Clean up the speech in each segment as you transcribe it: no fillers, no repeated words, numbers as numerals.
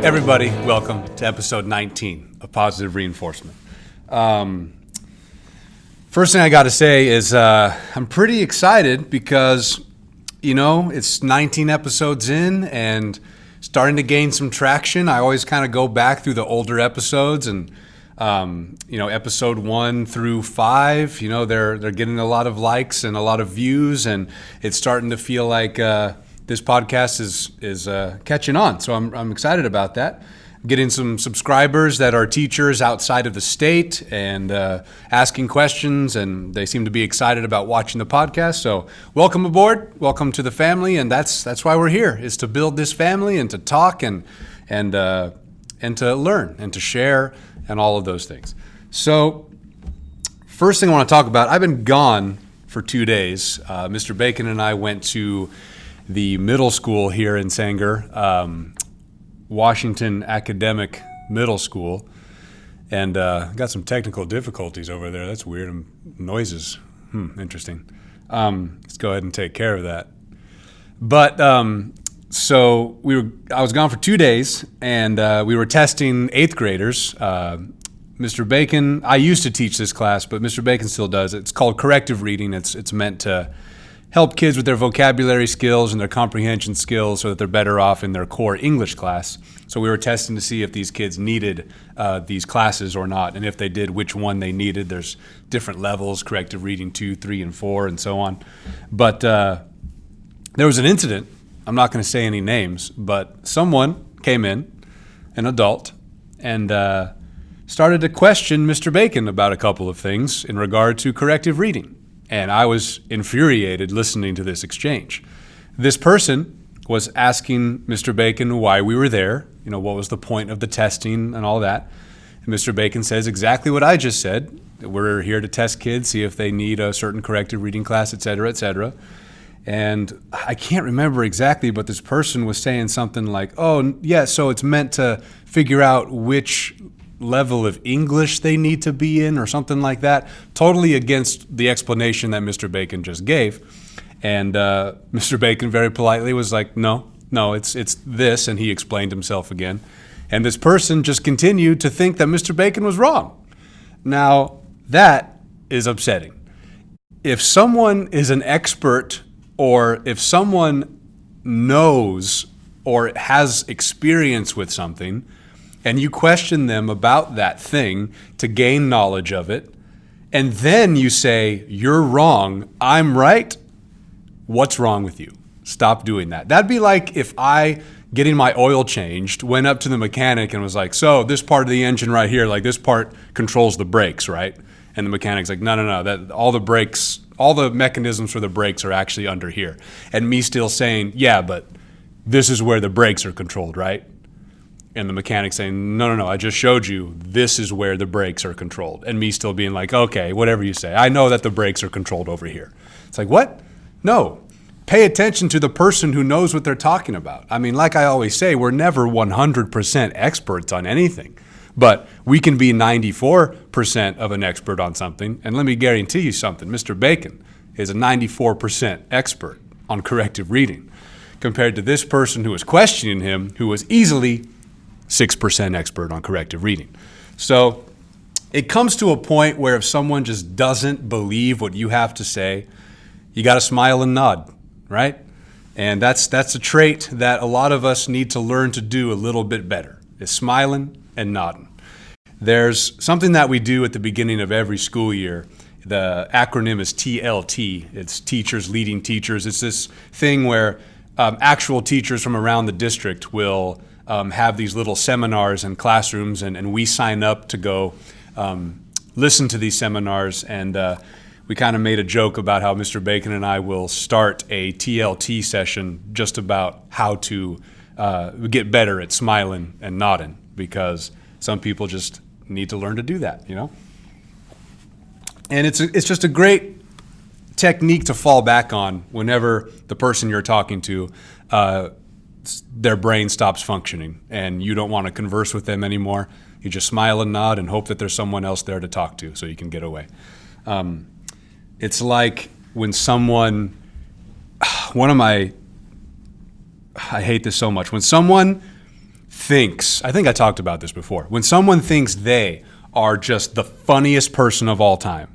Everybody, welcome to episode 19 of Positive Reinforcement. First thing I got to say is I'm pretty excited because, it's 19 episodes in and starting to gain some traction. I always kind of go back through the older episodes and, episode 1 through 5, they're getting a lot of likes and a lot of views, and it's starting to feel like this podcast is catching on. So I'm excited about that. I'm getting some subscribers that are teachers outside of the state and asking questions, and they seem to be excited about watching the podcast. So welcome aboard, welcome to the family, and that's why we're here, is to build this family and to talk and to learn and to share and all of those things. So first thing I want to talk about, I've been gone for 2 days. Mr. Bacon and I went to the middle school here in Sanger, Washington Academic Middle School, and got some technical difficulties over there. That's weird. Noises. Interesting. Let's go ahead and take care of that. But so I was gone for 2 days, and we were testing 8th graders. Mr. Bacon, I used to teach this class, but Mr. Bacon still does. It's called corrective reading. It's meant to help kids with their vocabulary skills and their comprehension skills so that they're better off in their core English class. So we were testing to see if these kids needed these classes or not, and if they did, which one they needed. There's different levels, corrective reading 2, 3, and 4, and so on. But there was an incident. I'm not going to say any names, but someone came in, an adult, and started to question Mr. Bacon about a couple of things in regard to corrective reading. And I was infuriated listening to this exchange. This person was asking Mr. Bacon why we were there, what was the point of the testing and all that. And Mr. Bacon says exactly what I just said. We're here to test kids, see if they need a certain corrective reading class, et cetera, et cetera. And I can't remember exactly, but this person was saying something like, oh, yeah, so it's meant to figure out which level of English they need to be in or something like that, totally against the explanation that Mr. Bacon just gave. And Mr. Bacon very politely was like, no, it's this, and he explained himself again. And this person just continued to think that Mr. Bacon was wrong. Now, that is upsetting. If someone is an expert, or if someone knows or has experience with something, and you question them about that thing to gain knowledge of it, and then you say, you're wrong, I'm right, what's wrong with you? Stop doing that. That'd be like if I, getting my oil changed, went up to the mechanic and was like, so this part of the engine right here, like this part controls the brakes, right? And the mechanic's like, no, that all the brakes, all the mechanisms for the brakes are actually under here. And me still saying, yeah, but this is where the brakes are controlled, right? And the mechanic saying, no, I just showed you this is where the brakes are controlled. And me still being like, okay, whatever you say. I know that the brakes are controlled over here. It's like, what? No. Pay attention to the person who knows what they're talking about. I mean, like I always say, we're never 100% experts on anything. But we can be 94% of an expert on something. And let me guarantee you something. Mr. Bacon is a 94% expert on corrective reading compared to this person who was questioning him, who was easily 6% expert on corrective reading. So it comes to a point where if someone just doesn't believe what you have to say, you got to smile and nod, right? And that's a trait that a lot of us need to learn to do a little bit better, is smiling and nodding. There's something that we do at the beginning of every school year. The acronym is TLT. It's Teachers Leading Teachers. It's this thing where actual teachers from around the district will have these little seminars and classrooms, and we sign up to go listen to these seminars. And we kind of made a joke about how Mr. Bacon and I will start a TLT session just about how to get better at smiling and nodding, because some people just need to learn to do that, And it's just a great technique to fall back on whenever the person you're talking to their brain stops functioning and you don't want to converse with them anymore. You just smile and nod and hope that there's someone else there to talk to so you can get away. It's like when someone, I hate this so much, when someone thinks, I think I talked about this before, when someone thinks they are just the funniest person of all time,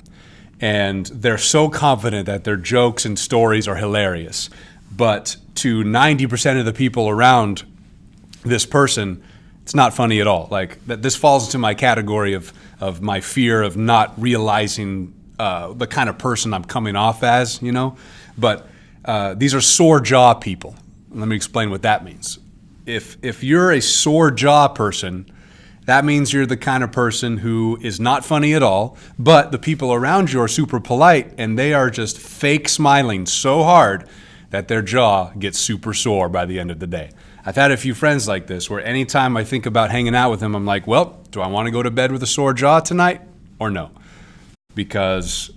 and they're so confident that their jokes and stories are hilarious, but to 90% of the people around this person, it's not funny at all. Like this falls into my category of my fear of not realizing the kind of person I'm coming off as, you know. But these are sore jaw people. Let me explain what that means. If you're a sore jaw person, that means you're the kind of person who is not funny at all, but the people around you are super polite and they are just fake smiling so hard that their jaw gets super sore by the end of the day. I've had a few friends like this where anytime I think about hanging out with them, I'm like, well, do I want to go to bed with a sore jaw tonight or no? Because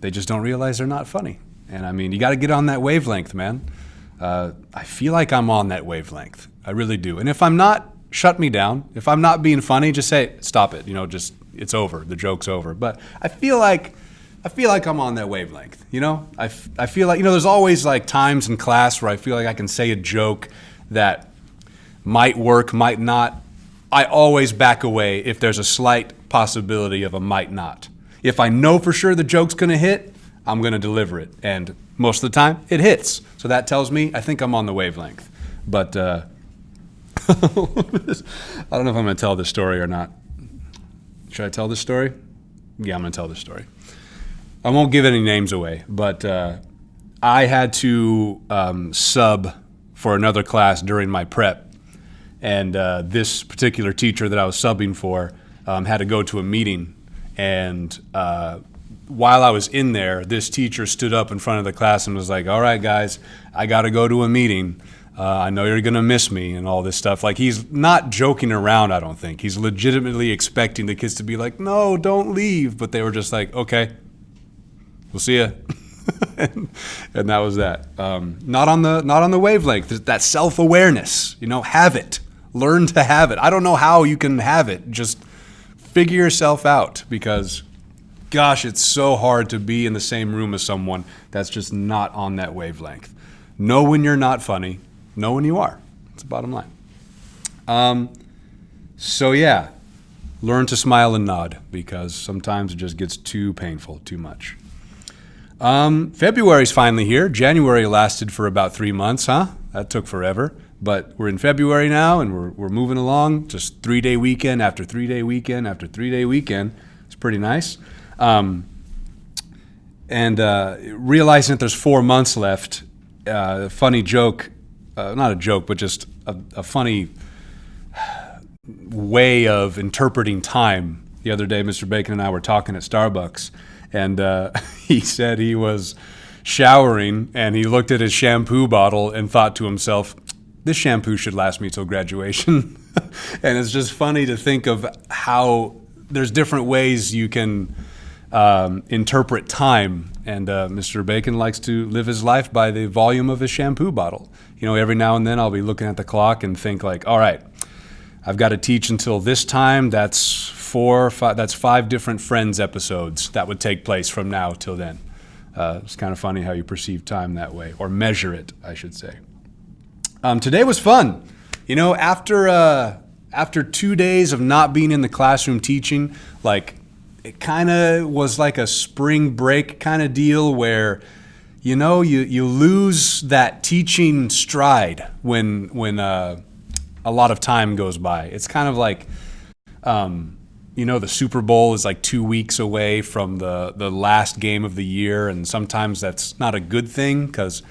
they just don't realize they're not funny. And I mean, you got to get on that wavelength, man. I feel like I'm on that wavelength. I really do. And if I'm not, shut me down. If I'm not being funny, just say, stop it. You know, just, it's over. The joke's over. But I feel like I'm on that wavelength, you know? I feel like, you know, there's always like times in class where I feel like I can say a joke that might work, might not. I always back away if there's a slight possibility of a might not. If I know for sure the joke's gonna hit, I'm gonna deliver it. And most of the time, it hits. So that tells me I think I'm on the wavelength. But I don't know if I'm gonna tell this story or not. Should I tell this story? Yeah, I'm gonna tell this story. I won't give any names away, but I had to sub for another class during my prep. And this particular teacher that I was subbing for had to go to a meeting. And while I was in there, this teacher stood up in front of the class and was like, all right, guys, I got to go to a meeting. I know you're going to miss me and all this stuff. Like, he's not joking around, I don't think. He's legitimately expecting the kids to be like, no, don't leave. But they were just like, okay, we'll see ya. and that was that. Not on the wavelength. That self-awareness, you know, have it. Learn to have it. I don't know how you can have it. Just figure yourself out, because gosh, it's so hard to be in the same room as someone that's just not on that wavelength. Know when you're not funny. Know when you are. That's the bottom line. So yeah, learn to smile and nod, because sometimes it just gets too painful, too much. February's finally here. January lasted for about 3 months, huh? That took forever. But we're in February now, and we're moving along. Just 3-day weekend after 3-day weekend after 3-day weekend. It's pretty nice. And realizing that there's 4 months left, funny joke, not a joke, but just a funny way of interpreting time. The other day, Mr. Bacon and I were talking at Starbucks, and he said he was showering, and he looked at his shampoo bottle and thought to himself, this shampoo should last me till graduation. And it's just funny to think of how there's different ways you can interpret time. And Mr. Bacon likes to live his life by the volume of his shampoo bottle. You know, every now and then I'll be looking at the clock and think like, all right, I've got to teach until this time. That's 5 different Friends episodes that would take place from now till then. It's kind of funny how you perceive time that way, or measure it, I should say. Today was fun. You know, after 2 days of not being in the classroom teaching, like, it kind of was like a spring break kind of deal where, you know, you lose that teaching stride when a lot of time goes by. It's kind of like, you know, the Super Bowl is like 2 weeks away from the last game of the year, and sometimes that's not a good thing because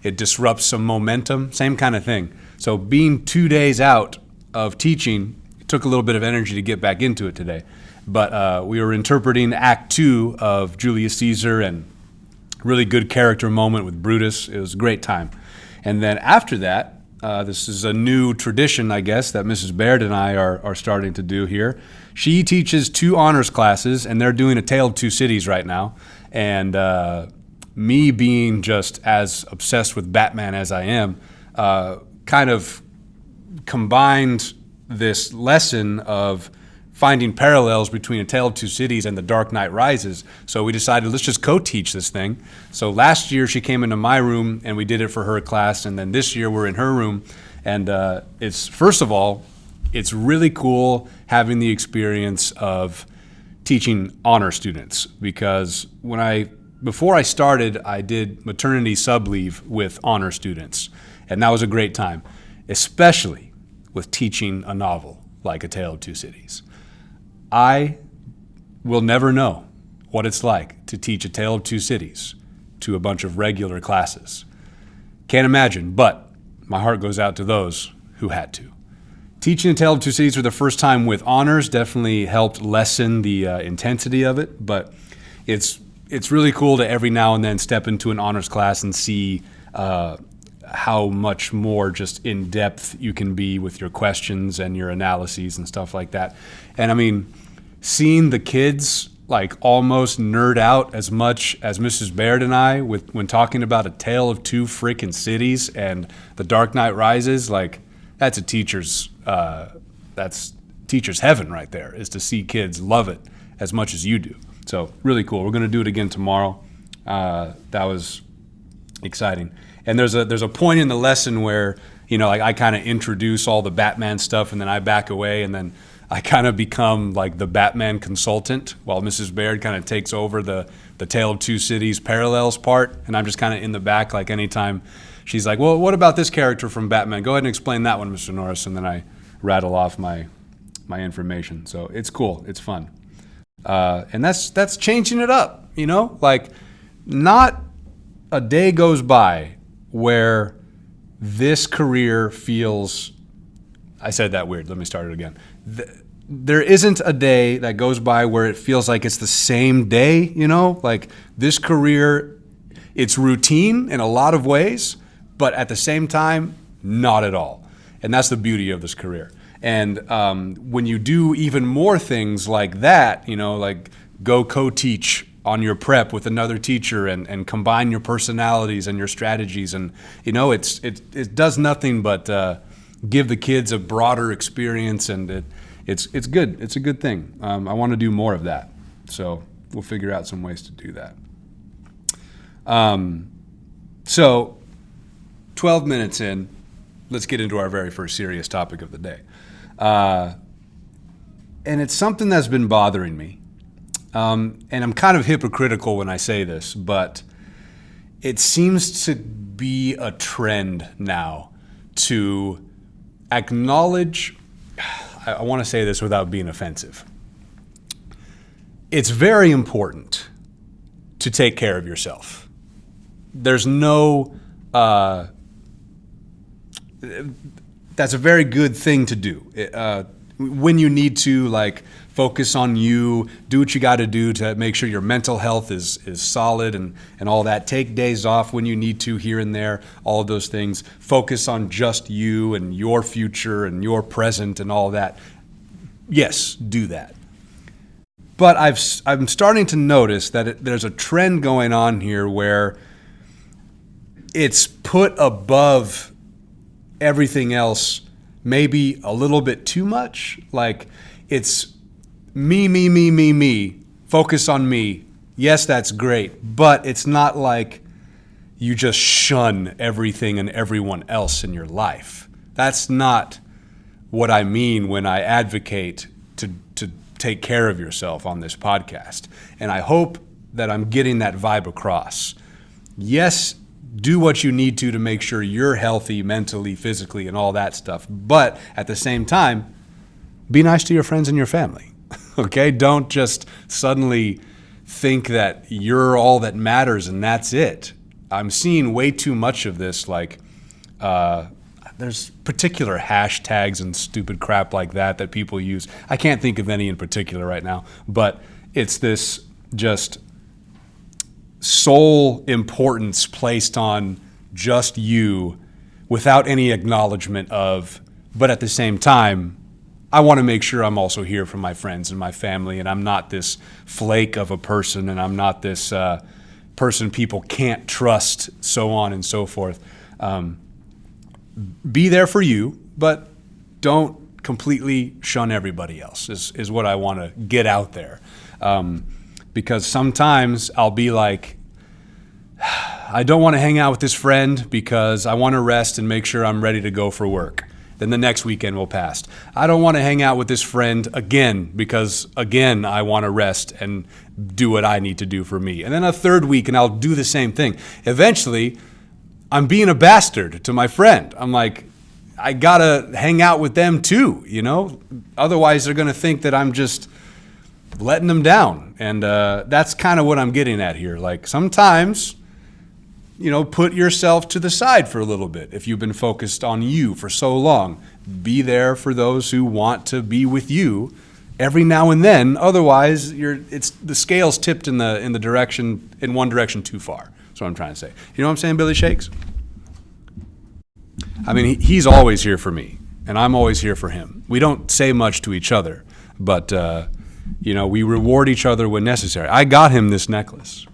it disrupts some momentum. Same kind of thing. So being 2 days out of teaching, it took a little bit of energy to get back into it today. But we were interpreting Act 2 of Julius Caesar, and really good character moment with Brutus. It was a great time. And then after that, this is a new tradition, I guess, that Mrs. Baird and I are starting to do here. She teaches 2 honors classes, and they're doing A Tale of Two Cities right now. And me being just as obsessed with Batman as I am, kind of combined this lesson of finding parallels between A Tale of Two Cities and The Dark Knight Rises. So we decided, let's just co-teach this thing. So last year she came into my room and we did it for her class, and then this year we're in her room. And it's, first of all, it's really cool having the experience of teaching honor students, because before I started, I did maternity sub leave with honor students, and that was a great time, especially with teaching a novel like A Tale of Two Cities. I will never know what it's like to teach A Tale of Two Cities to a bunch of regular classes. Can't imagine, but my heart goes out to those who had to. Teaching A Tale of Two Cities for the first time with honors definitely helped lessen the intensity of it, but it's really cool to every now and then step into an honors class and see how much more just in depth you can be with your questions and your analyses and stuff like that. And I mean, seeing the kids like almost nerd out as much as Mrs. Baird and I when talking about A Tale of Two Freaking Cities and The Dark Knight Rises, like that's teacher's heaven right there, is to see kids love it as much as you do. So really cool. We're going to do it again tomorrow. That was exciting. And there's a point in the lesson where, like I kind of introduce all the Batman stuff and then I back away and then I kind of become like the Batman consultant while Mrs. Baird kind of takes over the Tale of Two Cities parallels part. And I'm just kind of in the back, like anytime she's like, well, what about this character from Batman? Go ahead and explain that one, Mr. Norris. And then I rattle off my information. So it's cool. It's fun. And that's changing it up, like not a day goes by where this career feels, I said that weird, let me start it again. There isn't a day that goes by where it feels like it's the same day, like this career, it's routine in a lot of ways, but at the same time, not at all. And that's the beauty of this career. And when you do even more things like that, like go co-teach on your prep with another teacher and combine your personalities and your strategies, and it does nothing but give the kids a broader experience, and it's good. It's a good thing. I want to do more of that, so we'll figure out some ways to do that. So 12 minutes in, let's get into our very first serious topic of the day. And it's something that's been bothering me. And I'm kind of hypocritical when I say this, but it seems to be a trend now to acknowledge, I want to say this without being offensive. It's very important to take care of yourself. There's no, that's a very good thing to do. When you need to, like, focus on you, do what you got to do to make sure your mental health is solid and all that. Take days off when you need to here and there, all of those things. Focus on just you and your future and your present and all that. Yes, do that. But I'm starting to notice that there's a trend going on here where it's put above everything else, maybe a little bit too much. Like it's me, focus on me. Yes, that's great, but it's not like you just shun everything and everyone else in your life. That's not what I mean when I advocate to take care of yourself on this podcast. And I hope that I'm getting that vibe across. Yes, do what you need to make sure you're healthy mentally, physically, and all that stuff. But at the same time, be nice to your friends and your family. Okay? Don't just suddenly think that you're all that matters and that's it. I'm seeing way too much of this, like there's particular hashtags and stupid crap like that people use. I can't think of any in particular right now, but it's this just sole importance placed on just you without any acknowledgement of, but at the same time, I want to make sure I'm also here for my friends and my family, and I'm not this flake of a person, and I'm not this person people can't trust, so on and so forth. Be there for you, but don't completely shun everybody else is what I want to get out there. Because sometimes I'll be like, I don't want to hang out with this friend because I want to rest and make sure I'm ready to go for work. Then the next weekend will pass. I don't want to hang out with this friend again because, again, I want to rest and do what I need to do for me. And then a third week, and I'll do the same thing. Eventually, I'm being a bastard to my friend. I'm like, I got to hang out with them too, you know? Otherwise, they're going to think that I'm just letting them down. And that's kind of what I'm getting at here. Like, sometimes, you know, put yourself to the side for a little bit. If you've been focused on you for so long, be there for those who want to be with you every now and then. Otherwise, it's the scale's tipped in one direction too far. That's what I'm trying to say. You know what I'm saying, Billy Shakes? I mean, he's always here for me, and I'm always here for him. We don't say much to each other, but you know, we reward each other when necessary. I got him this necklace,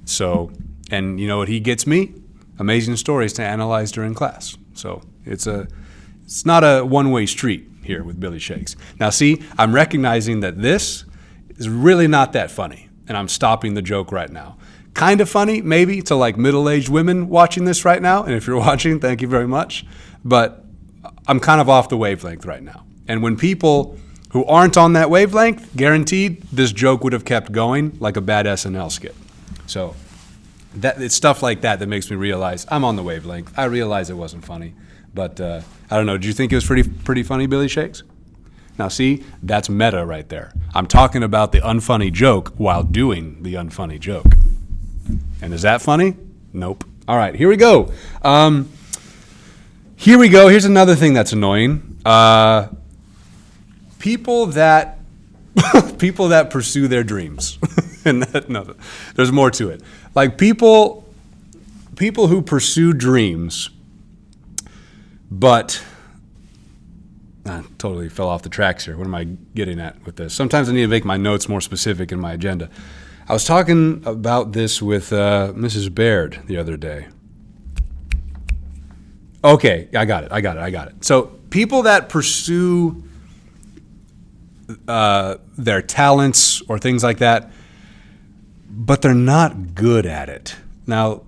so. And you know what he gets me? Amazing stories to analyze during class. So it's not a one-way street here with Billy Shakes. Now see, I'm recognizing that this is really not that funny, and I'm stopping the joke right now. Kind of funny, maybe, to like middle-aged women watching this right now, and if you're watching, thank you very much. But I'm kind of off the wavelength right now. And when people who aren't on that wavelength, guaranteed, this joke would have kept going like a bad SNL skit. So it's stuff like that makes me realize I'm on the wavelength. I realize it wasn't funny, but I don't know. Do you think it was pretty funny, Billy Shakes? Now, see, that's meta right there. I'm talking about the unfunny joke while doing the unfunny joke. And is that funny? Nope. All right, here we go. Here's another thing that's annoying. People that pursue their dreams. And no, there's more to it. Like people who pursue dreams, but I totally fell off the tracks here. What am I getting at with this? Sometimes I need to make my notes more specific in my agenda. I was talking about this with Mrs. Baird the other day. Okay, I got it. So people that pursue their talents or things like that, but they're not good at it. Now,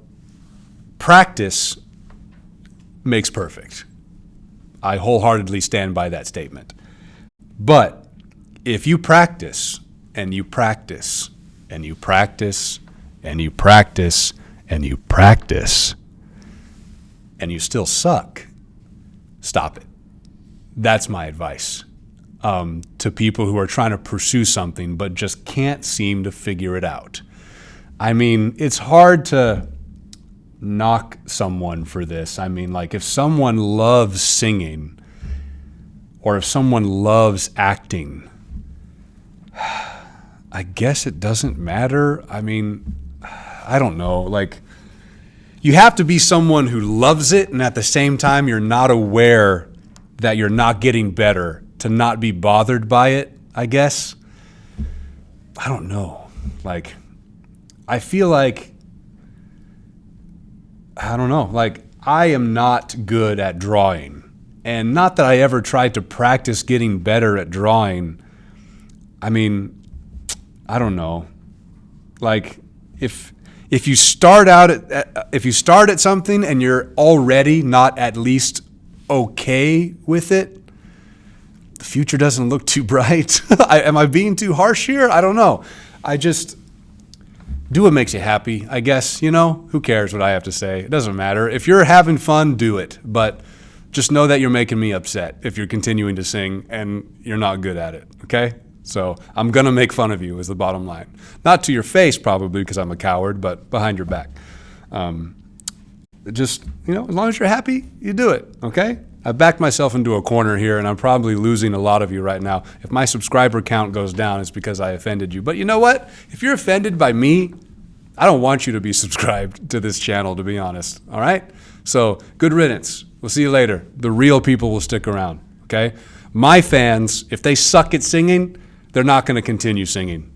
practice makes perfect. I wholeheartedly stand by that statement. But if you practice and you practice and you practice and you practice and you practice and you still suck, stop it. That's my advice to people who are trying to pursue something but just can't seem to figure it out. I mean, it's hard to knock someone for this. I mean, like if someone loves singing or if someone loves acting, I guess it doesn't matter. I mean, I don't know. Like, you have to be someone who loves it and at the same time you're not aware that you're not getting better to not be bothered by it, I guess. I don't know. Like, I feel like, I don't know, like I am not good at drawing. And not that I ever tried to practice getting better at drawing. I mean, I don't know. Like if you start at something and you're already not at least okay with it, the future doesn't look too bright. Am I being too harsh here? I don't know. I just do what makes you happy, I guess. You know, who cares what I have to say? It doesn't matter. If you're having fun, do it. But just know that you're making me upset if you're continuing to sing and you're not good at it, okay? So I'm going to make fun of you is the bottom line. Not to your face probably because I'm a coward, but behind your back. Just, you know, as long as you're happy, you do it, okay? I backed myself into a corner here, and I'm probably losing a lot of you right now. If my subscriber count goes down, it's because I offended you. But you know what? If you're offended by me, I don't want you to be subscribed to this channel, to be honest, all right? So good riddance. We'll see you later. The real people will stick around, okay? My fans, if they suck at singing, they're not going to continue singing.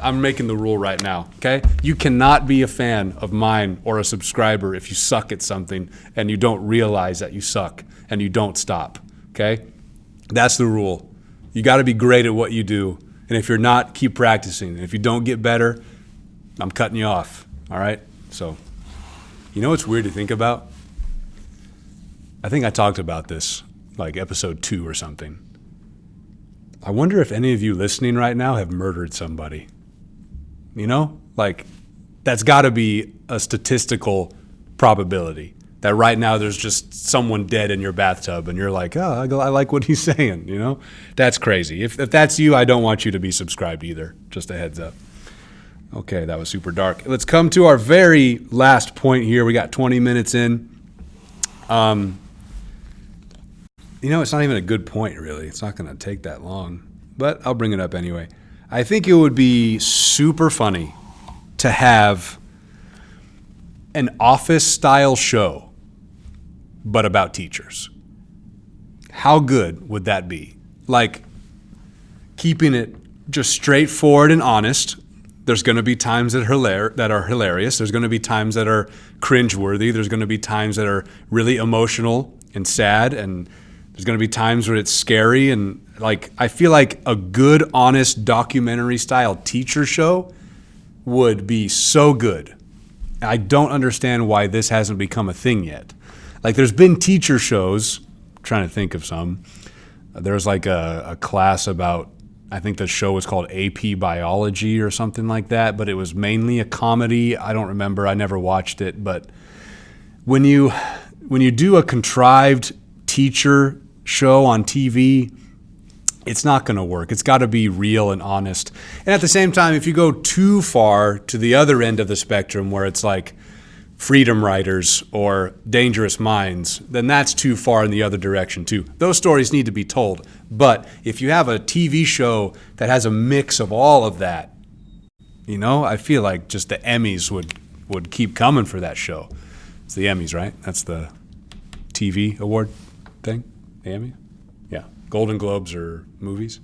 I'm making the rule right now, okay? You cannot be a fan of mine or a subscriber if you suck at something and you don't realize that you suck and you don't stop, okay? That's the rule. You got to be great at what you do. And if you're not, keep practicing. And if you don't get better, I'm cutting you off, all right? So, you know what's weird to think about? I think I talked about this like episode 2 or something. I wonder if any of you listening right now have murdered somebody. You know, like that's got to be a statistical probability that right now there's just someone dead in your bathtub and you're like, oh, I like what he's saying. You know, that's crazy. If that's you, I don't want you to be subscribed either. Just a heads up. Okay, that was super dark. Let's come to our very last point here. We got 20 minutes in. You know, it's not even a good point, really. It's not going to take that long, but I'll bring it up anyway. I think it would be super funny to have an office-style show, but about teachers. How good would that be? Like, keeping it just straightforward and honest. There's going to be times that are hilarious. There's going to be times that are cringeworthy. There's going to be times that are really emotional and sad, and there's going to be times where it's scary. And like, I feel like a good, honest documentary-style teacher show would be so good. I don't understand why this hasn't become a thing yet. Like, there's been teacher shows. I'm trying to think of some. There's like a class about, I think the show was called AP Biology or something like that, but it was mainly a comedy. I don't remember. I never watched it. But when you do a contrived teacher show on TV, it's not going to work. It's got to be real and honest. And at the same time, if you go too far to the other end of the spectrum where it's like Freedom Writers or Dangerous Minds, then that's too far in the other direction too. Those stories need to be told. But if you have a TV show that has a mix of all of that, you know, I feel like just the Emmys would keep coming for that show. It's the Emmys, right? That's the TV award thing? The Emmy? Yeah. Golden Globes or movies.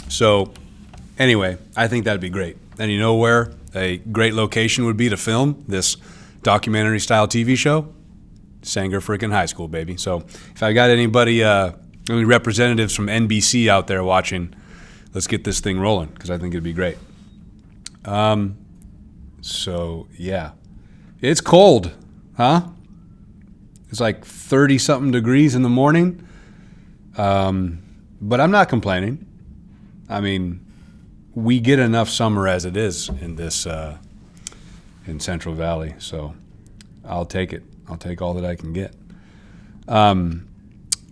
So anyway, I think that'd be great. And you know where a great location would be to film this documentary-style TV show? Sanger freaking High School, baby. So if I got any representatives from NBC out there watching, let's get this thing rolling because I think it'd be great. So yeah, it's cold, huh? It's like 30-something degrees in the morning, but I'm not complaining. I mean, we get enough summer as it is in this in Central Valley, so I'll take it. I'll take all that I can get.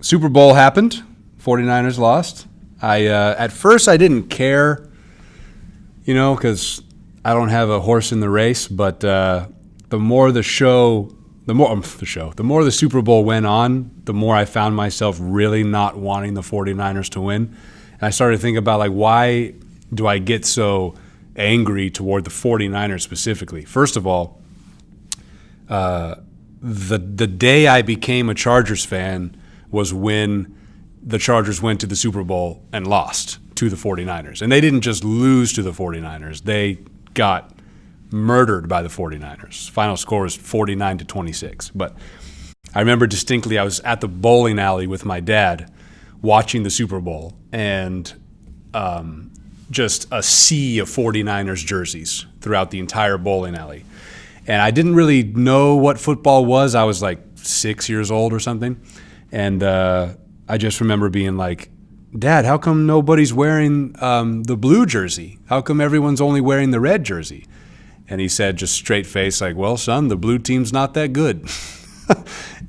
Super Bowl happened. 49ers lost. At first I didn't care, you know, because I don't have a horse in the race. But the more the Super Bowl went on, the more I found myself really not wanting the 49ers to win. And I started to think about, like, why do I get so angry toward the 49ers specifically? First of all, the day I became a Chargers fan was when the Chargers went to the Super Bowl and lost to the 49ers. And they didn't just lose to the 49ers. They got murdered by the 49ers. Final score was 49-26. But I remember distinctly I was at the bowling alley with my dad watching the Super Bowl, and just a sea of 49ers jerseys throughout the entire bowling alley. And I didn't really know what football was. I was like 6 years old or something. And I just remember being like, Dad, how come nobody's wearing the blue jersey? How come everyone's only wearing the red jersey? And he said, just straight face, like, well, son, the blue team's not that good.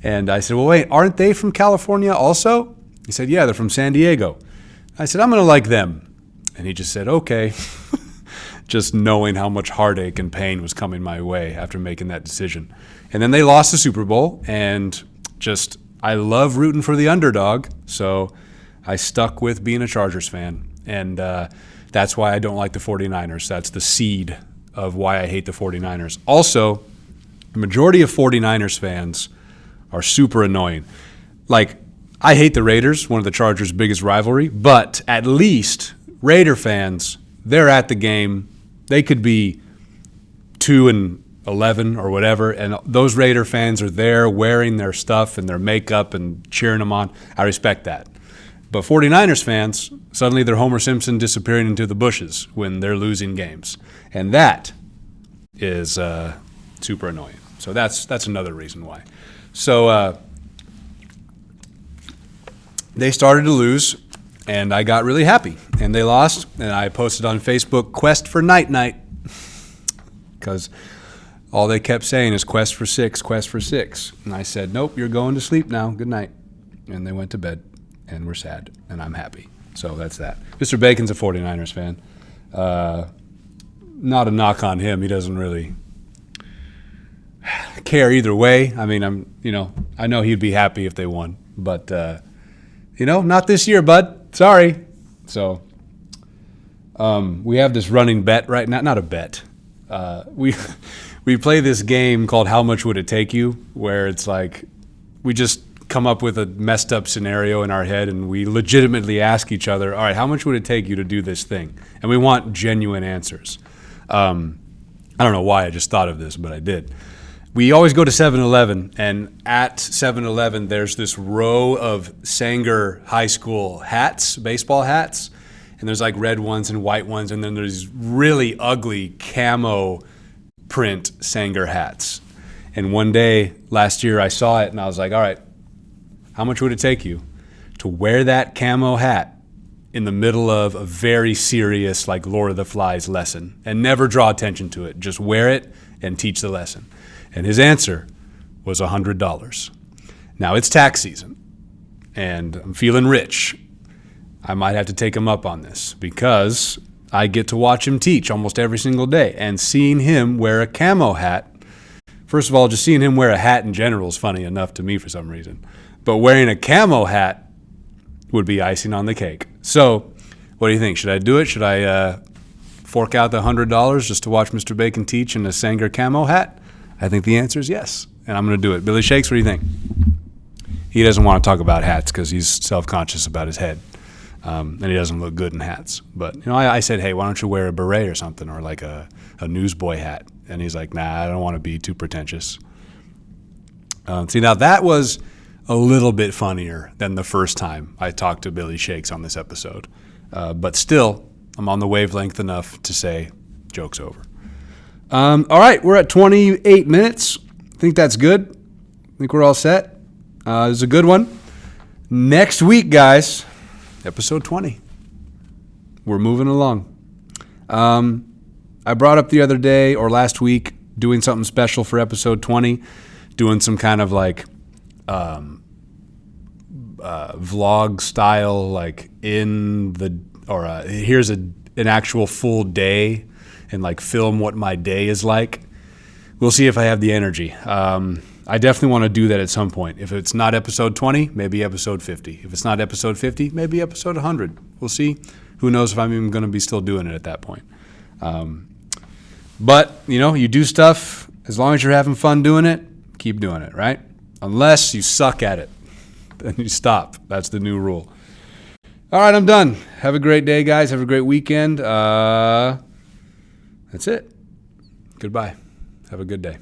And I said, well, wait, aren't they from California also? He said, yeah, they're from San Diego. I said, I'm going to like them. And he just said, okay. Just knowing how much heartache and pain was coming my way after making that decision. And then they lost the Super Bowl, and just, I love rooting for the underdog, so I stuck with being a Chargers fan. And that's why I don't like the 49ers. That's the seed of why I hate the 49ers. Also, the majority of 49ers fans are super annoying. Like, I hate the Raiders, one of the Chargers' biggest rivalry, but at least Raider fans, they're at the game. They could be 2-11 or whatever, and those Raider fans are there wearing their stuff and their makeup and cheering them on. I respect that. But 49ers fans, suddenly they're Homer Simpson disappearing into the bushes when they're losing games. And that is super annoying. So that's another reason why. So they started to lose, and I got really happy. And they lost, and I posted on Facebook, "Quest for night-night," because all they kept saying is "Quest for six, Quest for six." And I said, "Nope, you're going to sleep now. Good night." And they went to bed, and were sad, and I'm happy. So that's that. Mr. Bacon's a 49ers fan. Not a knock on him. He doesn't really care either way. I mean, I know he'd be happy if they won, but not this year, bud. Sorry. So we have this running bet right now. Not a bet. We play this game called How Much Would It Take You, where it's like we just come up with a messed up scenario in our head, and we legitimately ask each other, all right, how much would it take you to do this thing? And we want genuine answers. I don't know why I just thought of this, but I did. We always go to 7-Eleven, and at 7-Eleven, there's this row of Sanger High School hats, baseball hats, and there's like red ones and white ones, and then there's really ugly camo print Sanger hats. And one day last year, I saw it, and I was like, all right, how much would it take you to wear that camo hat in the middle of a very serious, like Lord of the Flies lesson, and never draw attention to it? Just wear it and teach the lesson. And his answer was $100. Now it's tax season, and I'm feeling rich. I might have to take him up on this because I get to watch him teach almost every single day. And seeing him wear a camo hat, first of all, just seeing him wear a hat in general is funny enough to me for some reason. But wearing a camo hat would be icing on the cake. So what do you think? Should I do it? Should I fork out the $100 just to watch Mr. Bacon teach in a Sanger camo hat? I think the answer is yes, and I'm going to do it. Billy Shakes, what do you think? He doesn't want to talk about hats because he's self-conscious about his head, and he doesn't look good in hats. But I said, hey, why don't you wear a beret or something, or like a newsboy hat? And he's like, nah, I don't want to be too pretentious. See, now that was a little bit funnier than the first time I talked to Billy Shakes on this episode. But still, I'm on the wavelength enough to say, joke's over. All right, we're at 28 minutes. I think that's good. I think we're all set. This is a good one. Next week, guys, episode 20. We're moving along. I brought up the other day or last week doing something special for episode 20, doing some kind of like vlog style, like here's an actual full day and like film what my day is like. We'll see if I have the energy. I definitely want to do that at some point. If it's not episode 20, maybe episode 50. If it's not episode 50, maybe episode 100. We'll see. Who knows if I'm even going to be still doing it at that point. But, you do stuff. As long as you're having fun doing it, keep doing it, right? Unless you suck at it. Then you stop. That's the new rule. All right, I'm done. Have a great day, guys. Have a great weekend. That's it. Goodbye. Have a good day.